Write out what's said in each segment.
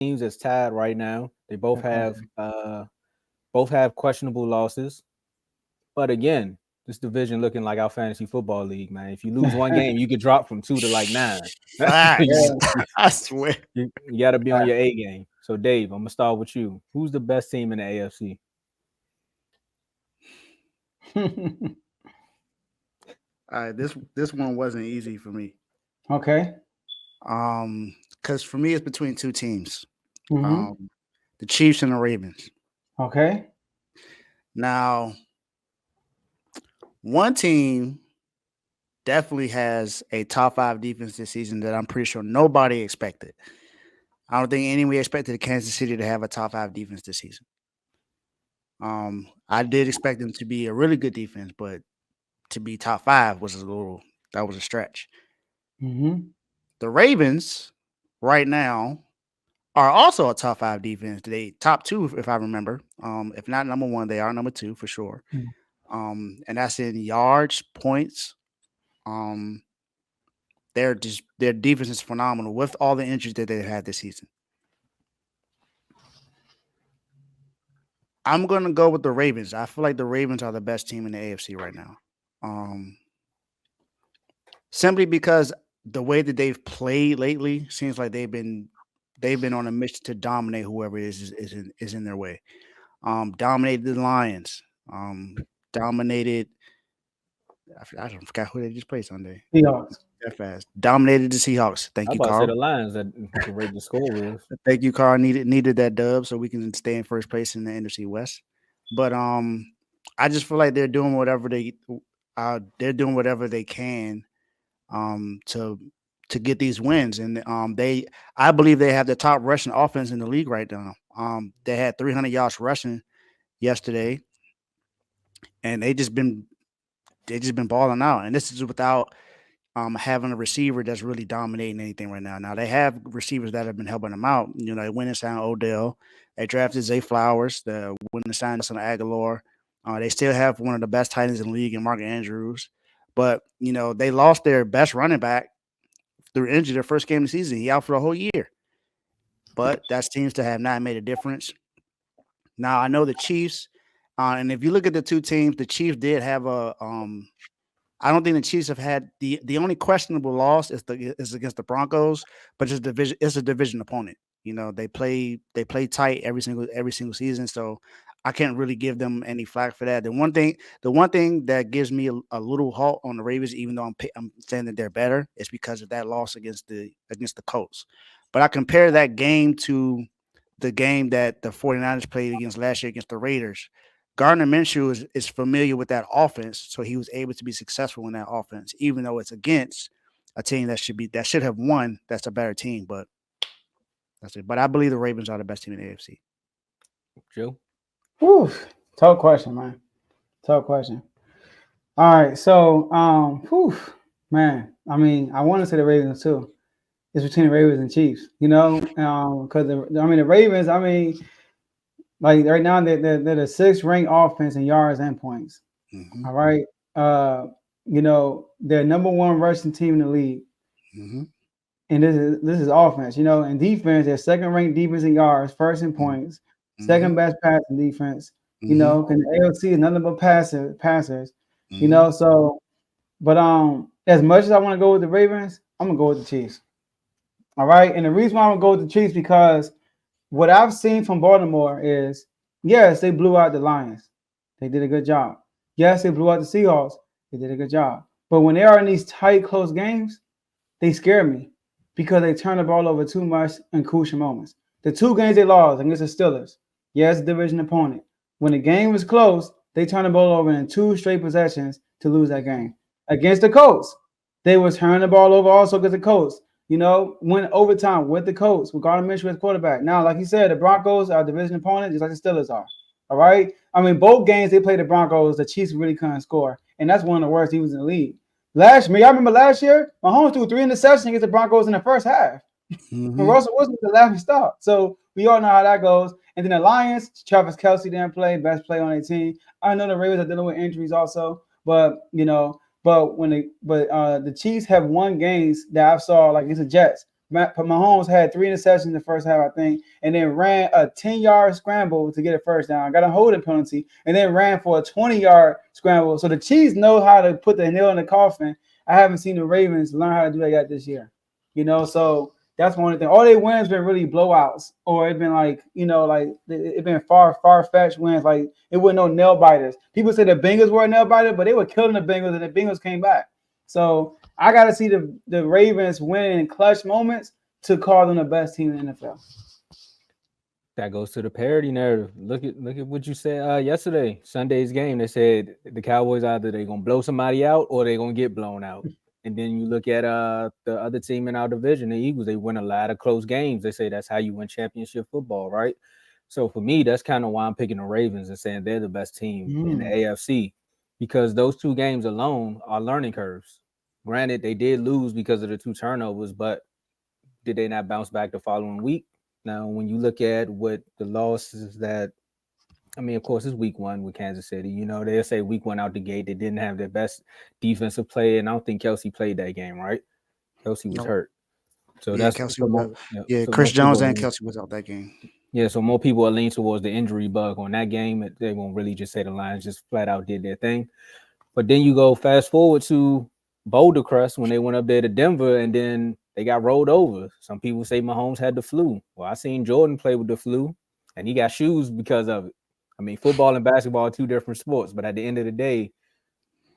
teams that's tied right now. They both have questionable losses. But again, this division looking like our fantasy football league, man. If you lose one game, you could drop from 2 to like 9. Facts. you, Yeah. I swear. you got to be on your A game. So, Dave, I'm gonna start with you. Who's the best team in the AFC? This one wasn't easy for me. Okay. Because for me it's between two teams. Mm-hmm. Um, the Chiefs and the Ravens. Okay. Now, one team definitely has a top five defense this season that I'm pretty sure nobody expected. I don't think anyone expected Kansas City to have a top five defense this season. I did expect them to be a really good defense, but to be top five was that was a stretch. Mm-hmm. The Ravens right now are also a top five defense. They top two, if I remember. If not number one, they are number two for sure. And that's in yards, points. Um, their defense is phenomenal with all the injuries that they've had this season. I'm gonna go with the Ravens. I feel like the Ravens are the best team in the AFC right now. Um, Simply because the way that they've played lately seems like they've been on a mission to dominate whoever is in their way. Dominated the Lions. Dominated. I don't forgot who they just played Sunday. Seahawks. That fast. Dominated the Seahawks. Thank I'm you, about to say the Carl. Lions that can rate the score with. Thank you, Carl. Needed that dub so we can stay in first place in the NFC West. But I just feel like they're doing whatever they can to get these wins, and I believe they have the top rushing offense in the league right now. They had 300 yards rushing yesterday, and they just been balling out. And this is without having a receiver that's really dominating anything right now. Now they have receivers that have been helping them out. You know, they went and signed Odell. They drafted Zay Flowers. The went and signed Nelson Aguilar. They still have one of the best tight ends in the league in Mark Andrews. But they lost their best running back through injury their first game of the season. He out for the whole year. But that seems to have not made a difference. Now I know the Chiefs, and if you look at the two teams, the Chiefs did have a. I don't think the Chiefs have had the only questionable loss is against the Broncos, but it's a division opponent. They play tight every single season, so I can't really give them any flack for that. The one thing that gives me a little halt on the Ravens, even though I'm saying that they're better, is because of that loss against the Colts. But I compare that game to the game that the 49ers played against last year against the Raiders. Gardner Minshew is familiar with that offense, so he was able to be successful in that offense, even though it's against a team that should have won. That's a better team, but that's it. But I believe the Ravens are the best team in the AFC. Joe? Whew. Tough question, man. Tough question. All right. So, man. I mean, I want to say the Ravens too. It's between the Ravens and Chiefs, because the Ravens. I mean, like right now they're the sixth ranked offense in yards and points. Mm-hmm. All right. They're number one rushing team in the league. Mm-hmm. And this is offense, and defense, they're second ranked defense in yards, first in points, second best passing defense, and the AFC is nothing but passers, so but as much as I want to go with the Ravens, I'm gonna go with the Chiefs. All right. And the reason why I'm gonna go with the Chiefs because what I've seen from Baltimore is yes, they blew out the Lions. They did a good job. Yes, they blew out the Seahawks. They did a good job. But when they are in these tight, close games, they scare me because they turn the ball over too much in crucial moments. The two games they lost against the Steelers, yes, division opponent. When the game was close, they turned the ball over in two straight possessions to lose that game. Against the Colts, they was turning the ball over also against the Colts. Went overtime with the Colts, with Gardner Minshew as quarterback. Now, like you said, the Broncos are a division opponent, just like the Steelers are. All right? I mean, both games they played the Broncos, the Chiefs really couldn't score. And that's one of the worst teams in the league. I remember last year, Mahomes threw 3 interceptions against the Broncos in the first half. Mm-hmm. And Russell Wilson was the laughing stock. So we all know how that goes. And then the Lions, Travis Kelce didn't play, best player on their team. I know the Ravens are dealing with injuries also, but the Chiefs have won games that I saw like it's the Jets Mahomes had 3 interceptions in the first half, I think, and then ran a 10-yard scramble to get a first down, got a holding penalty, and then ran for a 20-yard scramble. So the Chiefs know how to put the nail in the coffin. I haven't seen the Ravens learn how to do that yet this year. So that's one thing. All their wins been really blowouts, or it's been like, like it's been far-fetched wins. Like it wasn't no nail biters. People say the Bengals were a nail biter, but they were killing the Bengals, and the Bengals came back. So I got to see the Ravens win in clutch moments to call them the best team in the NFL. That goes to the parity narrative. Look at what you said yesterday, Sunday's game. They said the Cowboys either they're gonna blow somebody out or they're gonna get blown out. And then you look at the other team in our division, the Eagles. They win a lot of close games. They say that's how you win championship football, right? So for me, that's kind of why I'm picking the Ravens and saying they're the best team in the AFC, because those 2 games alone are learning curves. Granted, they did lose because of the 2 turnovers, but did they not bounce back the following week? Now, when you look at what the losses that, I mean, of course, it's week 1 with Kansas City. They'll say week 1 out the gate, they didn't have their best defensive play, and I don't think Kelsey played that game, right? Kelsey was hurt. So yeah, that's Kelsey so so Chris Jones and Kelsey was out that game. Yeah, so more people are leaning towards the injury bug on that game. They won't really just say the Lions just flat out did their thing. But then you go fast forward to Boulder Crest when they went up there to Denver, and then they got rolled over. Some people say Mahomes had the flu. Well, I seen Jordan play with the flu, and he got shoes because of it. I mean, football and basketball are 2 different sports, but at the end of the day,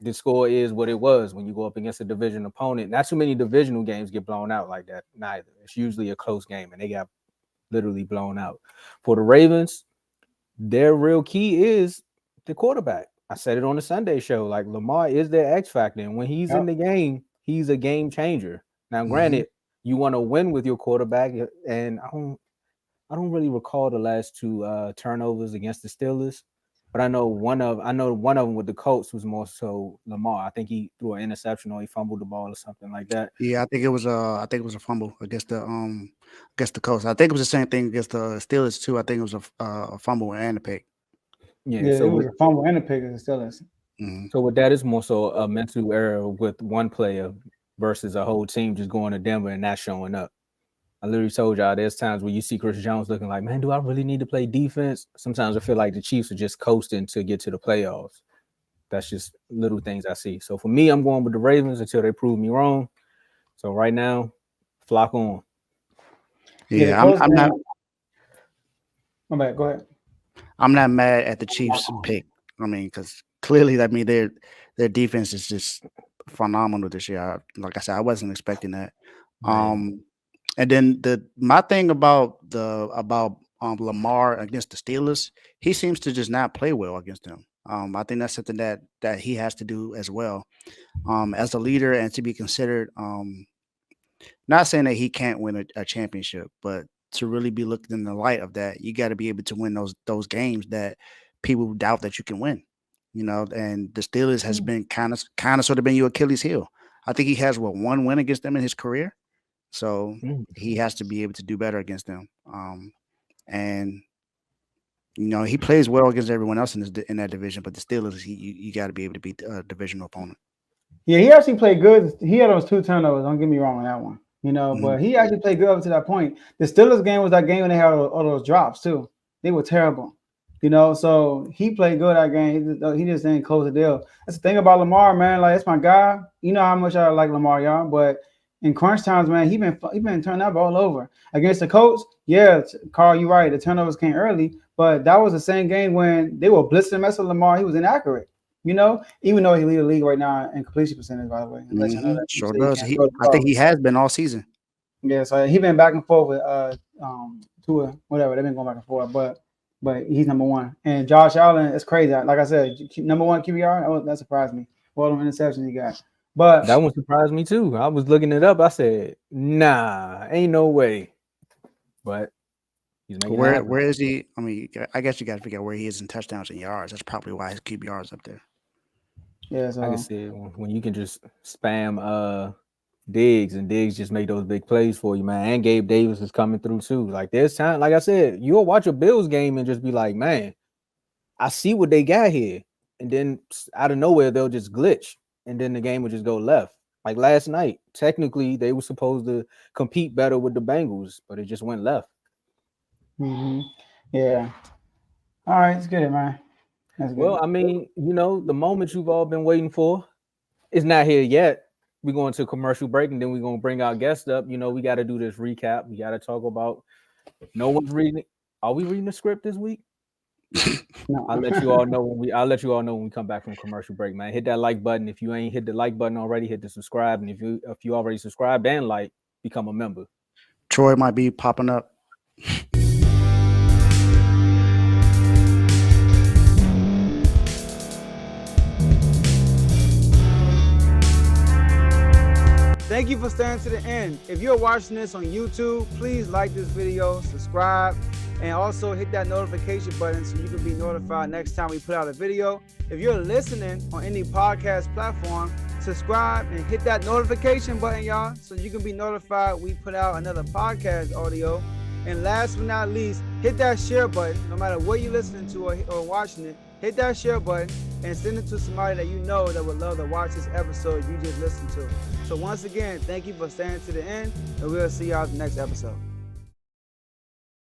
the score is what it was when you go up against a division opponent. Not too many divisional games get blown out like that, neither. It's usually a close game, and they got literally blown out. For the Ravens, their real key is the quarterback. I said it on the Sunday show. Like, Lamar is their X factor, and when he's in the game, he's a game changer. Now, granted, you want to win with your quarterback, and I don't really recall the last 2 turnovers against the Steelers, but I know one of them with the Colts was more so Lamar. I think he threw an interception or he fumbled the ball or something like that. Yeah, I think it was a fumble against the Colts. I think it was the same thing against the Steelers too. I think it was a fumble and a pick. Yeah, so it was a fumble and a pick against the Steelers. So with that, it's more so a mental error with one player versus a whole team just going to Denver and not showing up. I literally told y'all there's times where you see Chris Jones looking like, man, do I really need to play defense? Sometimes I feel like the Chiefs are just coasting to get to the playoffs. That's just little things I see. So for me, I'm going with the Ravens until they prove me wrong. So right now, flock on. Yeah, I'm not. My bad. Go ahead. I'm not mad at the Chiefs pick. I mean, because clearly, their defense is just phenomenal this year. Like I said, I wasn't expecting that. Right. And then my thing about Lamar against the Steelers, he seems to just not play well against them. I think that's something that he has to do as well, as a leader and to be considered. Not saying that he can't win a championship, but to really be looked in the light of that, you got to be able to win those games that people doubt that you can win. And the Steelers has been kind of sort of been your Achilles heel. I think he has 1 win against them in his career. So he has to be able to do better against them. And he plays well against everyone else in that division, but the Steelers, you got to be able to beat a divisional opponent. Yeah, he actually played good. He had those 2 turnovers. Don't get me wrong on that one. But he actually played good up to that point. The Steelers game was that game when they had all those drops too. They were terrible. So he played good that game. He just didn't close the deal. That's the thing about Lamar, man. Like, it's my guy. You know how much I like Lamar, y'all, but in crunch times, man, he been turning that ball over against the Colts. Yeah, Carl, you're right. The turnovers came early, but that was the same game when they were blitzing mess with Lamar. He was inaccurate. Even though he lead the league right now in completion percentage, by the way. You know that. Sure does. I think he has been all season. Yeah, so he been back and forth with Tua, whatever. They've been going back and forth, but he's number 1. And Josh Allen, it's crazy. Like I said, number 1 QBR. Oh, that surprised me. Well, the interceptions he got. But that one surprised me too. I was looking it up. I said, nah, ain't no way. But he's making where is he? I mean, I guess you got to figure out where he is in touchdowns and yards. That's probably why his QBR is up there. Yeah, so I can see it when you can just spam Diggs and Diggs just make those big plays for you, man. And Gabe Davis is coming through too. Like, there's time, like I said, you'll watch a Bills game and just be like, man, I see what they got here. And then out of nowhere, they'll just glitch. And then the game will just go left. Like last night, technically they were supposed to compete better with the Bengals, but it just went left. Mm-hmm. Yeah. All right, it's good, man. That's good. Well, I mean, the moment you've all been waiting for is not here yet. We're going to commercial break, and then we're going to bring our guest up. We got to do this recap. We got to talk about no one's reading. Are we reading the script this week? No. I'll let you all know when we come back from commercial break, man. Hit that like button. If you ain't hit the like button already, hit the subscribe. And if you already subscribed and like, become a member. Troy might be popping up. Thank you for staying to the end. If you're watching this on YouTube, please like this video, subscribe, and also hit that notification button so you can be notified next time we put out a video. If you're listening on any podcast platform, subscribe and hit that notification button, y'all, so you can be notified we put out another podcast audio. And last but not least, hit that share button. No matter what you're listening to or watching it, hit that share button and send it to somebody that you know that would love to watch this episode you just listened to. So once again, thank you for staying to the end, and we'll see y'all in the next episode.